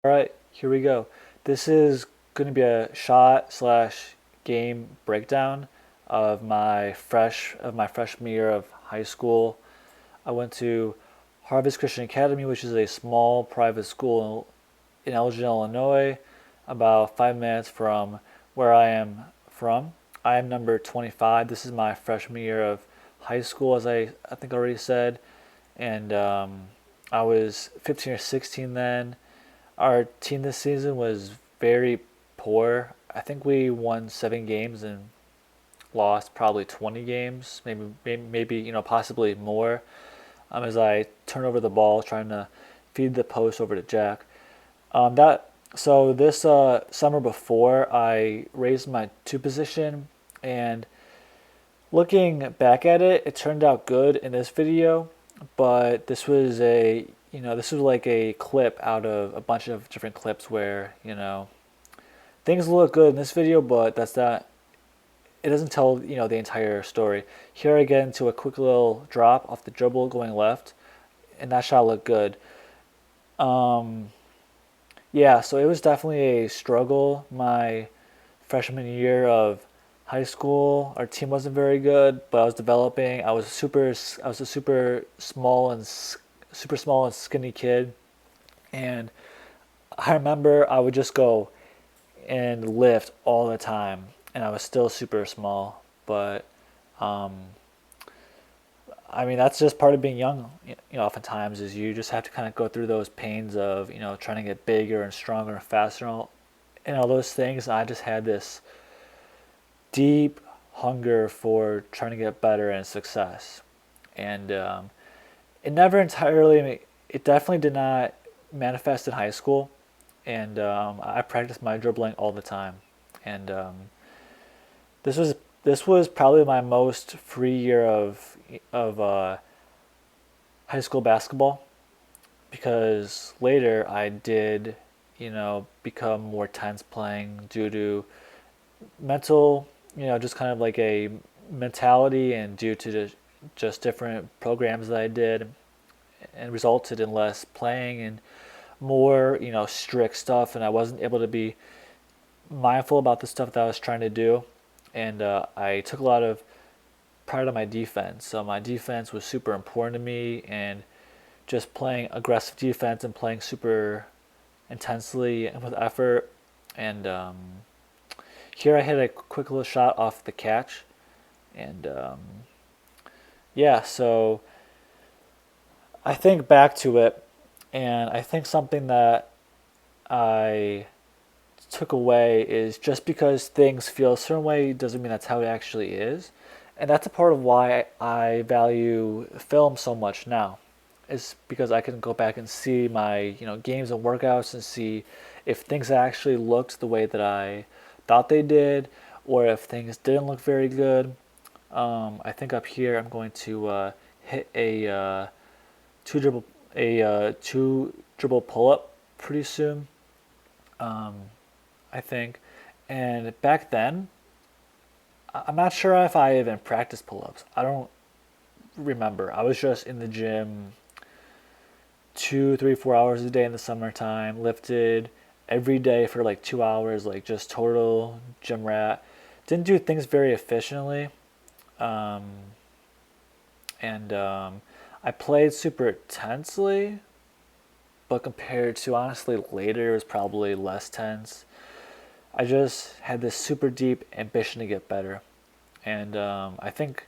All right, here we go. This is going to be a shot slash game breakdown of my freshman year of high school. I went to Harvest Christian Academy, which is a small private school in Elgin, Illinois, about 5 minutes from where I am from. I am number 25. This is my freshman year of high school, as I think I already said, and I was 15 or 16 then. Our team this season was very poor. I think we won 7 games and lost probably 20 games, maybe possibly more. As I turn over the ball, trying to feed the post over to Jack. That so this summer before I raised my two position, and looking back at it, it turned out good in this video, but this was like a clip out of a bunch of different clips where things look good in this video, but that's not. It doesn't tell the entire story. Here I get into a quick little drop off the dribble going left, and that shot looked good. Um, yeah, so it was definitely a struggle my freshman year of high school. Our team wasn't very good, but I was developing. I was a super small and skinny kid, and I remember I would just go and lift all the time, and I was still super small. But um, I mean, that's just part of being young. Oftentimes is you just have to kind of go through those pains of trying to get bigger and stronger and faster and all those things. I just had this deep hunger for trying to get better and success, and it never entirely. It definitely did not manifest in high school, and I practiced my dribbling all the time, and this was this was probably my most free year of high school basketball, because later I did become more tense playing due to mental, just kind of like a mentality, and due to just different programs that I did, and resulted in less playing and more, strict stuff, and I wasn't able to be mindful about the stuff that I was trying to do, and I took a lot of pride on my defense. So my defense was super important to me, and just playing aggressive defense and playing super intensely and with effort. And here I hit a quick little shot off the catch, and yeah, so I think back to it, and I think something that I took away is just because things feel a certain way doesn't mean that's how it actually is. And that's a part of why I value film so much now. Is because I can go back and see my, games and workouts and see if things actually looked the way that I thought they did, or if things didn't look very good. I think up here I'm going to hit two dribble two dribble pull up pretty soon. Um, I think. And back then, I'm not sure if I even practiced pull ups. I don't remember. I was just in the gym 2, 3, 4 hours a day in the summertime, lifted every day for like 2 hours, like just total gym rat. Didn't do things very efficiently. Um, and I played super tensely, but compared to honestly later, it was probably less tense. I just had this super deep ambition to get better, and I think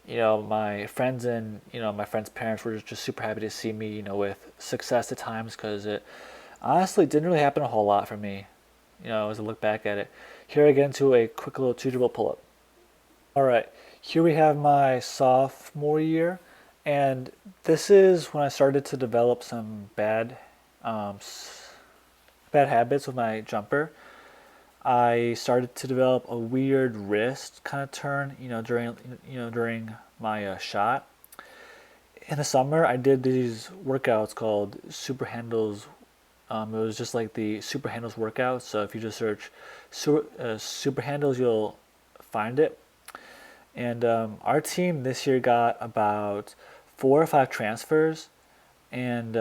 my friends and my friends' parents were just super happy to see me with success at times, because it honestly didn't really happen a whole lot for me. As I look back at it, here I get into a quick little two dribble pull up. All right, here we have my sophomore year, and this is when I started to develop some um, bad habits with my jumper. I started to develop a weird wrist kind of turn, during my shot. In the summer, I did these workouts called super handles. It was just like the super handles workout. So if you just search super handles, you'll find it. And our team this year got about 4 or 5 transfers, and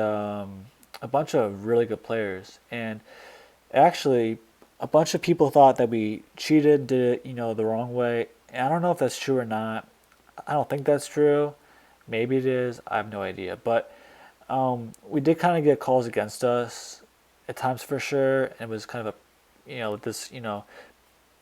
a bunch of really good players. And actually, a bunch of people thought that we cheated, did it, the wrong way. And I don't know if that's true or not. I don't think that's true. Maybe it is. I have no idea. But we did kind of get calls against us at times for sure. And it was kind of this,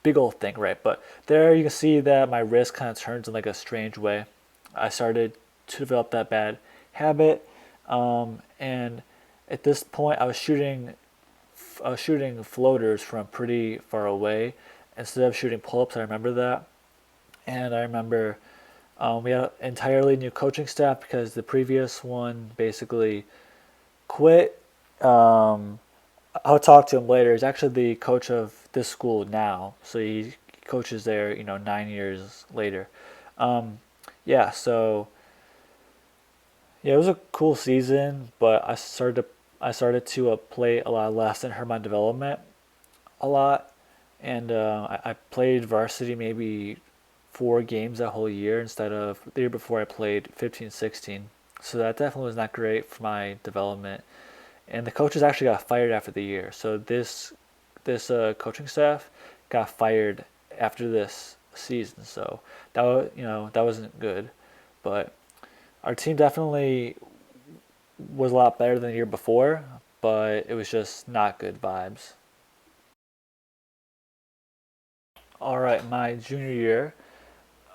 big old thing, right? But there you can see that my wrist kind of turns in like a strange way. I started to develop that bad habit. And at this point, I was shooting floaters from pretty far away instead of shooting pull-ups. I remember that, and I remember we had an entirely new coaching staff because the previous one basically quit. I'll talk to him later. He's actually the coach of this school now, so he coaches there. 9 years later. Yeah, so yeah, it was a cool season, but I started to play a lot less and hurt my development a lot. And I played varsity maybe 4 games that whole year instead of the year before I played 15, 16. So that definitely was not great for my development. And the coaches actually got fired after the year. So this coaching staff got fired after this season. So that wasn't good. But our team definitely was a lot better than the year before, but it was just not good vibes. All right, my junior year,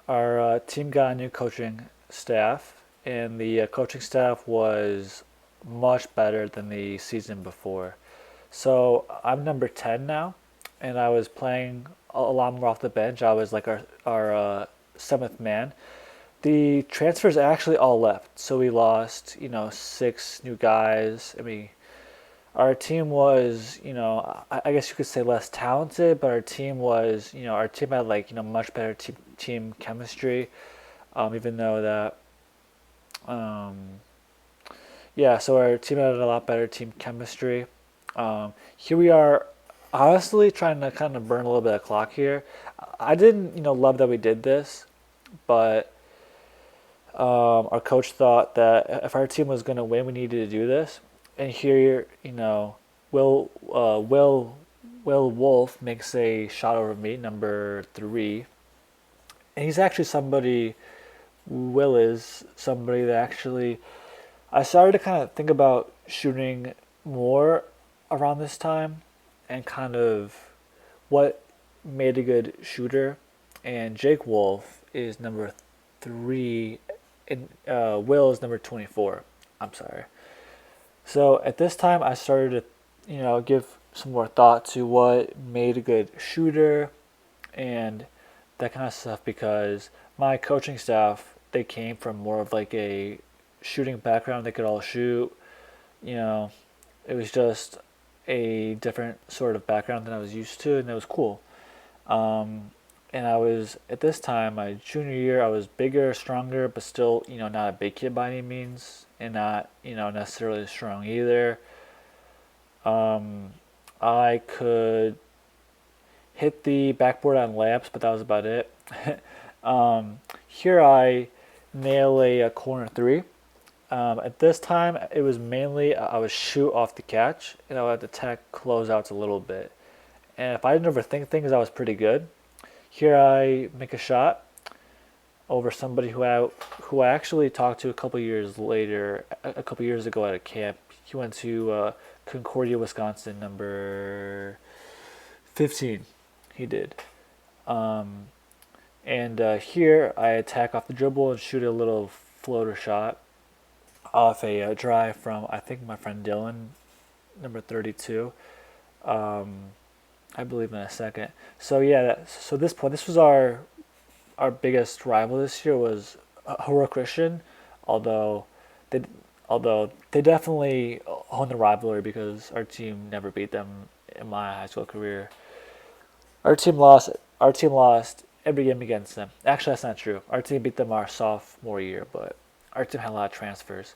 our team got a new coaching staff, and the coaching staff was much better than the season before. So I'm number 10 now, and I was playing a lot more off the bench. I was like our seventh man. The transfers actually all left, so we lost, 6 new guys. I mean, our team was, I guess you could say less talented, but our team had like, much better team chemistry. Even though that, um, yeah, so our team had a lot better team chemistry. Here we are, honestly trying to kind of burn a little bit of clock here. I didn't, love that we did this, but our coach thought that if our team was going to win, we needed to do this. And here, Will uh, Will Will Wolf makes a shot over me, number 3, and he's actually somebody. Will is somebody that actually I started to kind of think about shooting more around this time, and kind of what made a good shooter. And Jake Wolf is number 3, and Will is number 24. I'm sorry. So at this time, I started to, give some more thought to what made a good shooter and that kind of stuff, because my coaching staff, they came from more of like a shooting background. They could all shoot. You know, it was just a different sort of background than I was used to, and it was cool. Um, and I was at this time, my junior year, I was bigger, stronger, but still, not a big kid by any means, and not, necessarily strong either. Um, I could hit the backboard on layups, but that was about it. Here I nail a corner three. At this time, it was mainly I would shoot off the catch, and I would attack closeouts a little bit. And if I didn't overthink things, I was pretty good. Here I make a shot over somebody who I actually talked to a couple years later, a couple years ago at a camp. He went to Concordia, Wisconsin, number 15. He did. Um, and here I attack off the dribble and shoot a little floater shot off a drive from, I think, my friend Dylan, number 32. Um, I believe in a second. So yeah, so this point, this was our biggest rival this year was Hora Christian, although they although they definitely own the rivalry because our team never beat them in my high school career. Our team lost. Our team lost every game against them. Actually, that's not true. Our team beat them our sophomore year, but our team had a lot of transfers,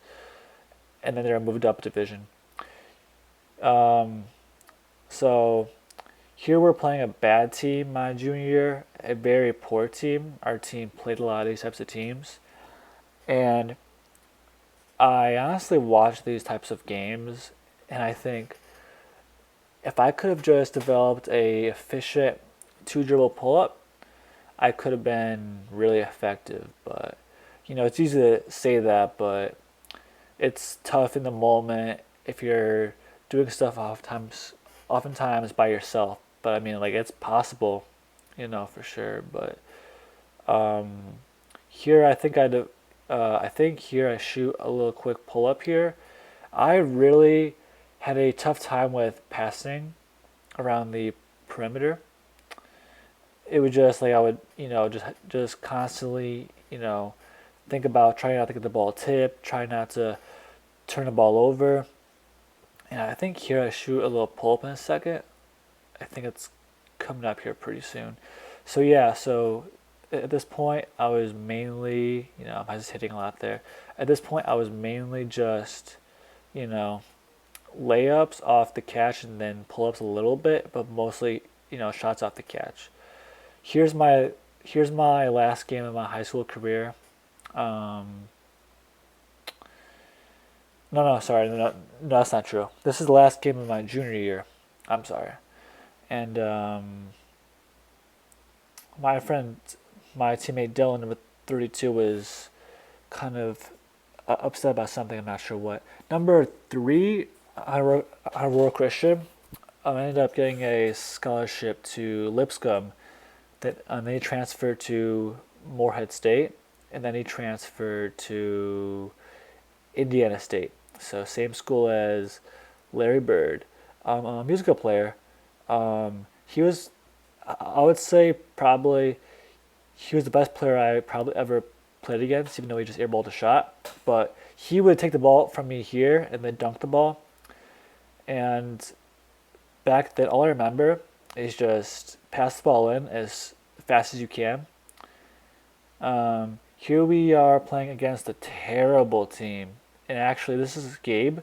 and then they were moved up division. Um, so here we're playing a bad team my junior year, a very poor team. Our team played a lot of these types of teams, and I honestly watch these types of games, And I think if I could have just developed a efficient two dribble pull up, I could have been really effective. But it's easy to say that, but it's tough in the moment if you're doing stuff oftentimes by yourself. But I mean, like it's possible, for sure. But um, here I think here I shoot a little quick pull up here. I really had a tough time with passing around the perimeter. It was just like I would, just constantly, think about trying not to get the ball tipped, try not to turn the ball over. And I think here I shoot a little pull up in a second. I think it's coming up here pretty soon. So yeah, so at this point I was mainly, I was hitting a lot there. At this point I was mainly just, you know, layups off the catch and then pull ups a little bit, but mostly, shots off the catch. Here's my here's my last game of my high school career. Um, no, sorry, no, that's not true. This is the last game of my junior year. I'm sorry. And my friend, my teammate Dylan, number 32, was kind of upset about something. I'm not sure what. Number three, Aurora Christian, I ended up getting a scholarship to Lipscomb. That Then he transferred to Morehead State, and then he transferred to Indiana State. So same school as Larry Bird. A musical player. He was, I would say, probably he was the best player I probably ever played against, even though he just airballed a shot. But he would take the ball from me here and then dunk the ball. And back then, all I remember is just pass the ball in as fast as you can. Here we are playing against a terrible team. And actually, this is Gabe,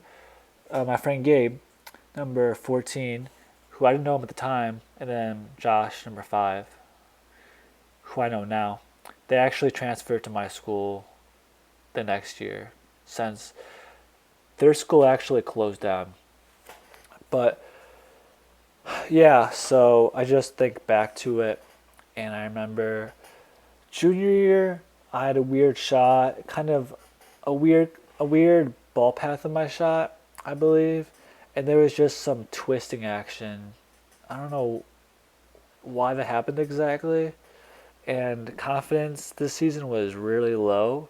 my friend Gabe, number 14, who I didn't know him at the time, and then Josh, number 5, who I know now. They actually transferred to my school the next year since their school actually closed down. But yeah, so I just think back to it, and I remember junior year, I had a weird shot, kind of a weird ball path in my shot, I believe, and there was just some twisting action. I don't know why that happened exactly, and confidence this season was really low.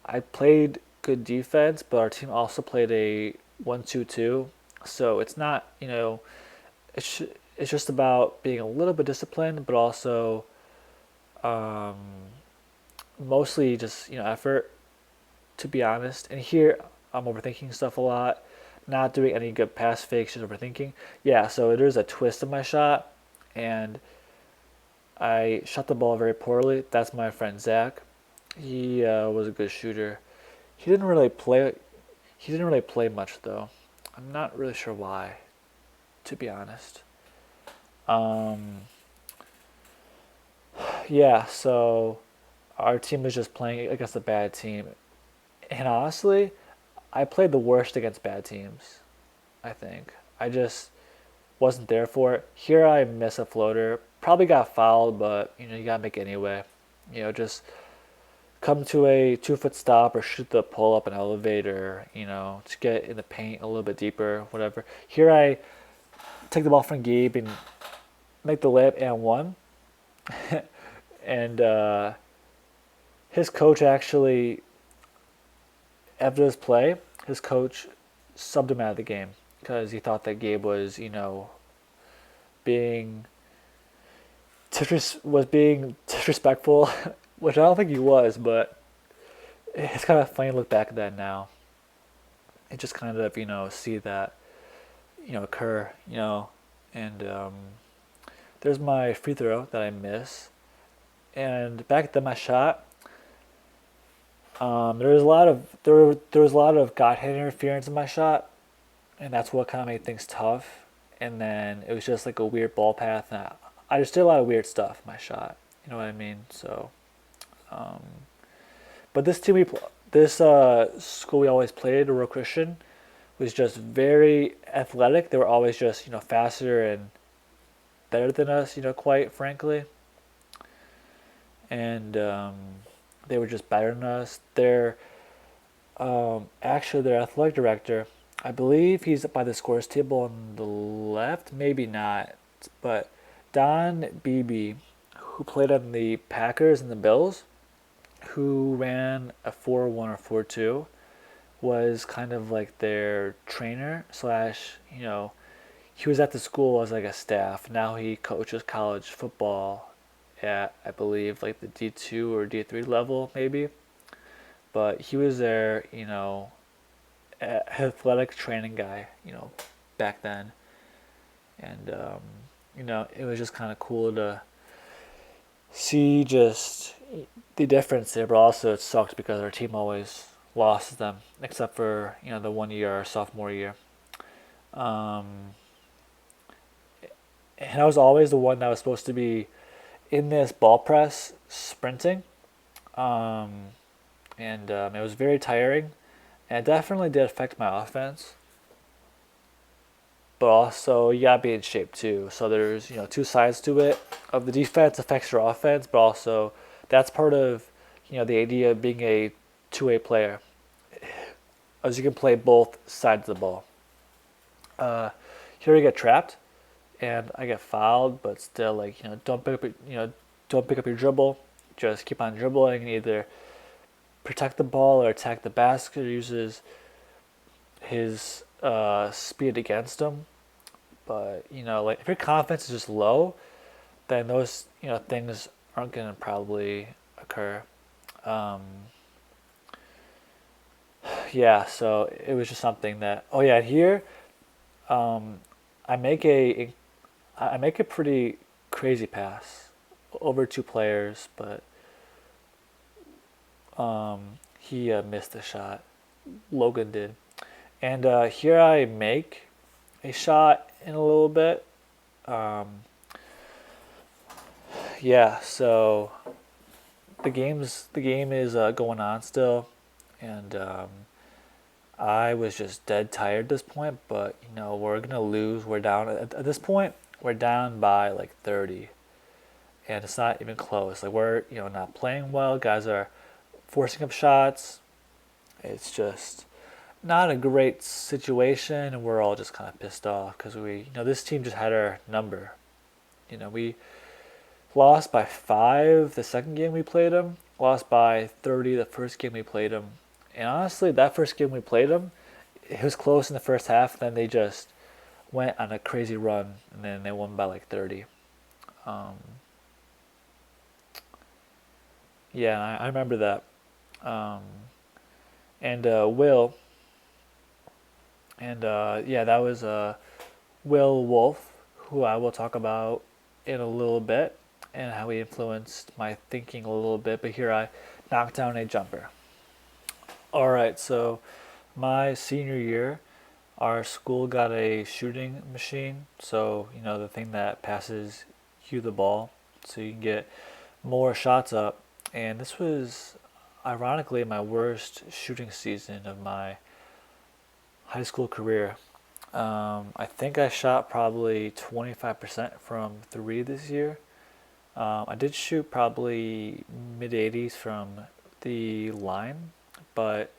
I played good defense, but our team also played a 1-2-2, so it's not, it's it's just about being a little bit disciplined, but also um, mostly just effort, to be honest. And here I'm overthinking stuff a lot, not doing any good pass fakes, just overthinking. Yeah, so there's a twist in my shot, and I shot the ball very poorly. That's my friend Zach. He was a good shooter. He didn't really play. He didn't really play much though. I'm not really sure why, to be honest. Um, yeah, so our team was just playing against a bad team, and honestly, I played the worst against bad teams. I think I just wasn't there for it. Here I miss a floater. Probably got fouled, but you gotta make it anyway. Just come to a 2 foot stop or shoot the pull up an elevator. Just get in the paint a little bit deeper, whatever. Here I take the ball from Gabe and make the layup and one. And his coach actually, after this play, his coach subbed him out of the game because he thought that Gabe was, being being disrespectful, which I don't think he was, but it's kind of funny to look back at that now. It just kind of, see that, occur, and there's my free throw that I miss. And back then my shot, there was a lot of there was a lot of God hand interference in my shot, and that's what kind of made things tough. And then it was just like a weird ball path, and I just did a lot of weird stuff in my shot. You know what I mean? So, um, but this school we always played, Aurora Christian, was just very athletic. They were always just, faster and better than us, quite frankly. And they were just better than us. Actually, their athletic director, I believe he's by the scores table on the left, maybe not, but Don Beebe, who played on the Packers and the Bills, who ran a 4-1 or 4-2, was kind of like their trainer slash, he was at the school as like a staff. Now he coaches college football at, I believe, like the D2 or D3 level, maybe. But he was their, athletic training guy, back then. And, it was just kind of cool to see just the difference there, but also it sucked because our team always lost them, except for, the one year, our sophomore year. Um, and I was always the one that was supposed to be in this ball press sprinting. Um, and it was very tiring. And it definitely did affect my offense. But also, you gotta be in shape too. So there's, two sides to it. Of the defense affects your offense, but also that's part of, the idea of being a two-way player, as you can play both sides of the ball. Uh, Here I get trapped, and I get fouled, but still, like, don't pick up your dribble. Just keep on dribbling and either protect the ball or attack the basket. Or uses his speed against him. But like if your confidence is just low, then those things aren't gonna probably occur. Um, yeah, so it was just something that. Oh yeah, here um, I make I make a pretty crazy pass over two players, but he missed the shot. Logan did, and here I make a shot in a little bit. Um, yeah, so the game is going on still, and I was just dead tired at this point. But we're gonna lose. We're down at this point. We're down by like 30, and it's not even close. Like we're not playing well. Guys are forcing up shots. It's just not a great situation, and we're all just kind of pissed off because this team just had our number. We lost by 5 the second game we played them. Lost by 30 the first game we played them. And honestly, that first game we played them, it was close in the first half. Then they just went on a crazy run, and then they won by like 30. Um, yeah, I remember that. Um, and Will, and yeah, that was Will Wolf, who I will talk about in a little bit, and how he influenced my thinking a little bit. But here I knocked down a jumper. All right, so my senior year, our school got a shooting machine. So, the thing that passes you the ball so you can get more shots up. And this was ironically my worst shooting season of my high school career. I think I shot probably 25% from three this year. I did shoot probably mid 80s from the line, but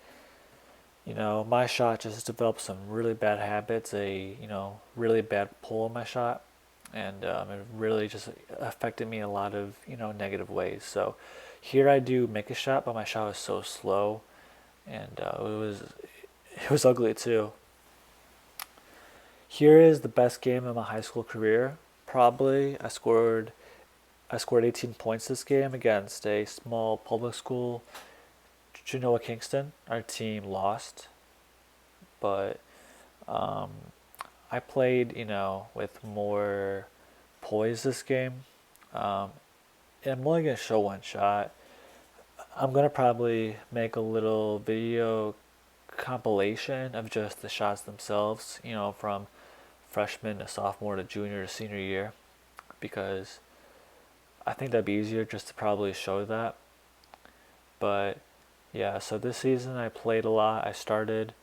my shot just developed some really bad habits, really bad pull in my shot, and it really just affected me in a lot of, negative ways. So here I do make a shot, but my shot was so slow, and it was ugly too. Here is the best game of my high school career. Probably I scored 18 points this game against a small public school, Genoa Kingston. Our team lost, but um, I played, with more poise this game. Um, and I'm only gonna show one shot. I'm gonna probably make a little video compilation of just the shots themselves, from freshman to sophomore to junior to senior year, because I think that'd be easier just to probably show that. But yeah, so this season I played a lot. I started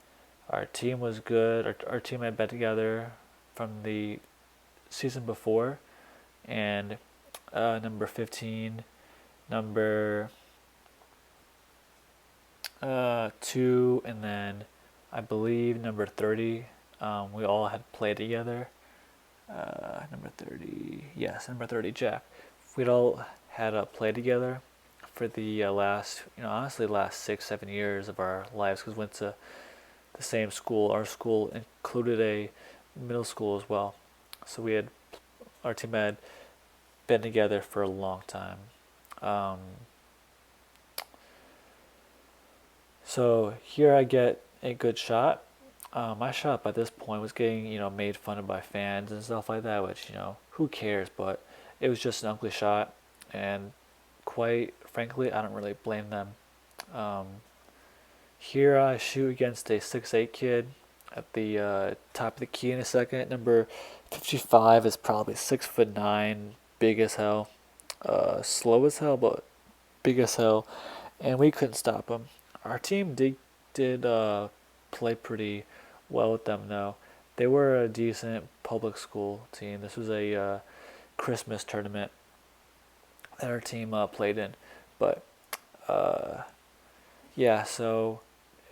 Our team was good. Our team had been together from the season before, and number 15, number 2, and then I believe number 30. We all had played together. Number 30, yes, number 30, Jack. We'd all had played together for the last, honestly, last 6, 7 years of our lives because we went to the same school. Our school included a middle school as well, so our team had been together for a long time. Um, so here I get a good shot. My shot by this point was getting, made fun of by fans and stuff like that, which, who cares? But it was just an ugly shot, and quite frankly, I don't really blame them. Um, Here I shoot against a 6'8" kid at the top of the key in a second. Number 55 is probably 6'9", big as hell, slow as hell, but big as hell, and we couldn't stop him. Our team did play pretty well with them though. They were a decent public school team. This was a Christmas tournament that our team played in, but uh, yeah. So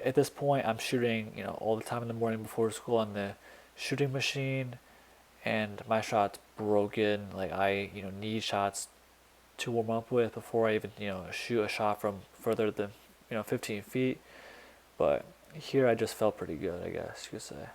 at this point, I'm shooting, all the time in the morning before school on the shooting machine, and my shot's broken. Like I, need shots to warm up with before I even, shoot a shot from further than, 15 feet. But here I just felt pretty good, I guess you could say.